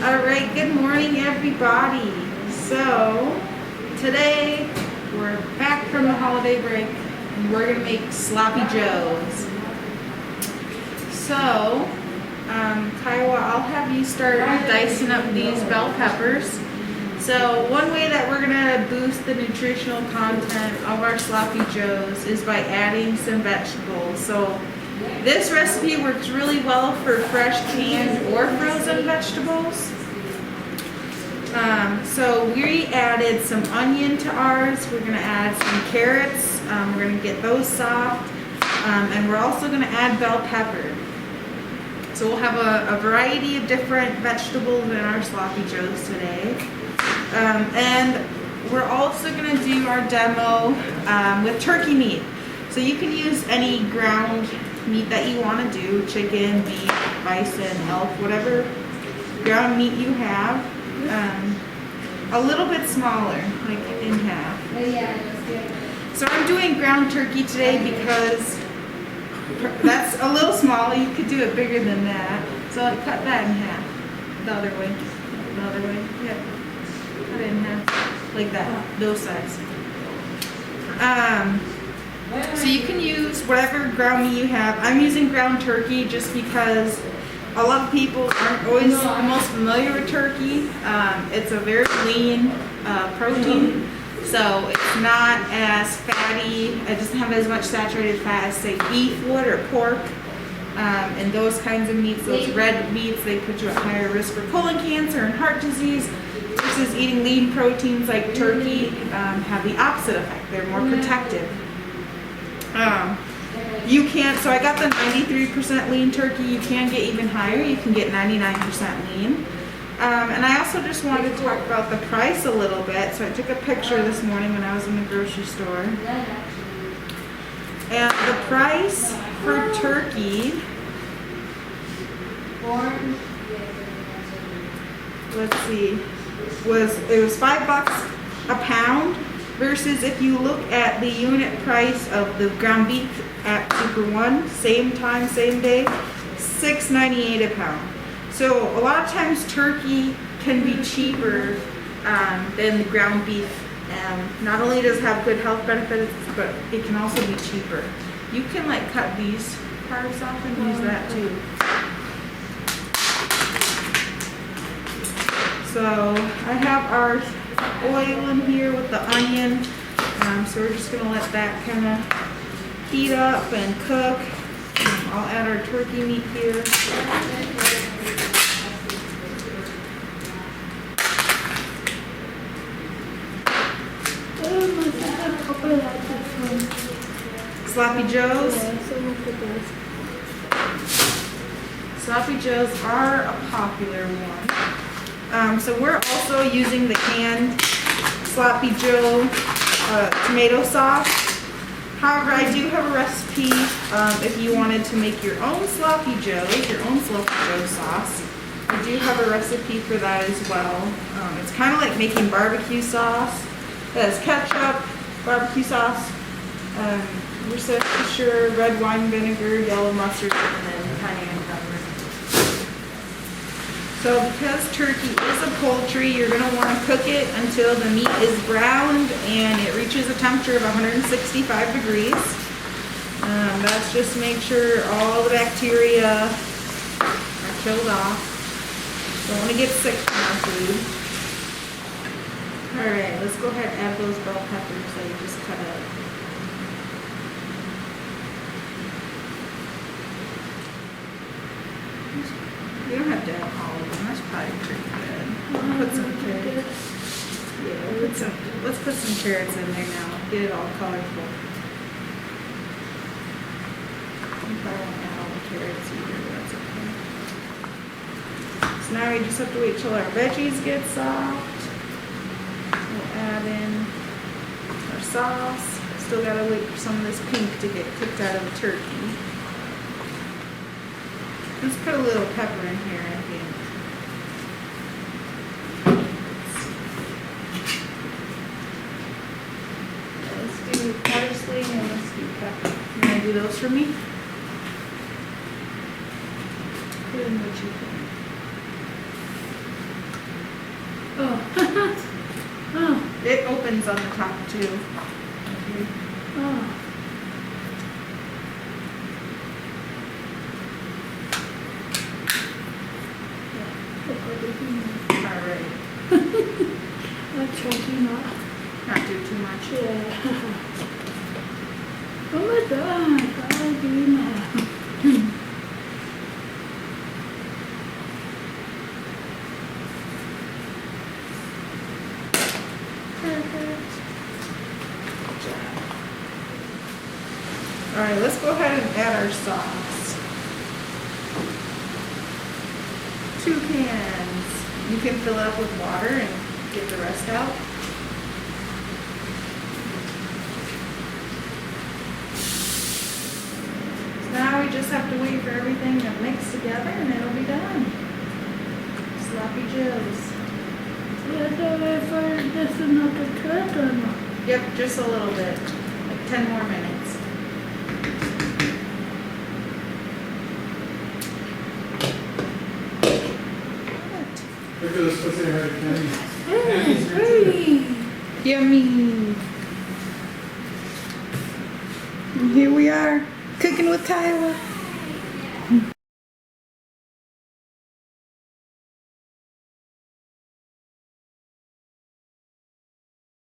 Alright, good morning everybody. So, today we're back from the holiday break and we're going to make sloppy joes. So, Kiowa, I'll have you start dicing up these bell peppers. So, one way that we're going to boost the nutritional content of our sloppy joes is by adding some vegetables. So, this recipe works really well for fresh canned or frozen vegetables. So we added some onion to ours. We're going to add some carrots. We're going to get those soft. And we're also going to add bell pepper. So we'll have a variety of different vegetables in our sloppy joes today. And we're also going to do our demo with turkey meat. So you can use any ground meat that you want to do, chicken, beef, bison, elk, whatever ground meat you have, a little bit smaller, like in half. So I'm doing ground turkey today because that's a little small. You could do it bigger than that. So I'll cut that in half, the other way, yeah, cut it in half, like that, those size. So you can use whatever ground meat you have. I'm using ground turkey just because a lot of people aren't always most familiar with turkey. It's a very lean protein, so it's not as fatty. It doesn't have as much saturated fat as, say, beef would or pork. And those kinds of meats, those red meats, they put you at higher risk for colon cancer and heart disease. Versus eating lean proteins like turkey have the opposite effect. They're more protective. You can't, so I got the 93% lean turkey. You can get even higher. You can get 99% lean. And I also just wanted to talk about the price a little bit. So I took a picture this morning when I was in the grocery store. And the price for turkey, let's see, it was $5 a pound. Versus if you look at the unit price of the ground beef at Super One, same time, same day, $6.98 a pound. So a lot of times turkey can be cheaper than the ground beef. Not only does it have good health benefits, but it can also be cheaper. You can like cut these parts off and use that too. So I have our oil in here with the onion, so we're just going to let that kind of heat up and cook. I'll add our turkey meat here. Sloppy joes. Sloppy joes are a popular one. So we're also using the canned sloppy joe tomato sauce. However, I do have a recipe if you wanted to make your own sloppy joes, your own sloppy joe sauce. I do have a recipe for that as well. It's kind of like making barbecue sauce. It has ketchup, barbecue sauce, Worcestershire, red wine vinegar, yellow mustard, and then cayenne pepper. So because turkey is a poultry, you're going to want to cook it until the meat is browned and it reaches a temperature of 165 degrees. That's just to make sure all the bacteria are killed off. Don't want to get sick from our food. Alright, let's go ahead and add those bell peppers that you just cut up. You don't have to add all of them. That's probably pretty good. Put some carrots. Yeah, let's put some carrots in there now. Get it all colorful. I think I won't add all the carrots either, but that's okay. So now we just have to wait till our veggies get soft. We'll add in our sauce. Still gotta wait for some of this pink to get cooked out of the turkey. Let's put a little pepper in here, I think. Let's do parsley and let's do pepper. You want to do those for me? Put in what you think. It opens on the top too. Oh. Alright. That's choking up. Not do too much. Yeah. Oh my God, I'll be mad. Perfect. Good job. Alright, let's go ahead and add our sauce. 2 cans. You can fill it up with water and get the rest out. So now we just have to wait for everything to mix together and it'll be done. Sloppy joes. Yeah, so if I just another cut or not? Yep, just a little bit. Like 10 more minutes. Look at this, what's in her candy? Hey, pretty. Yummy. And here we are, cooking with Tyler.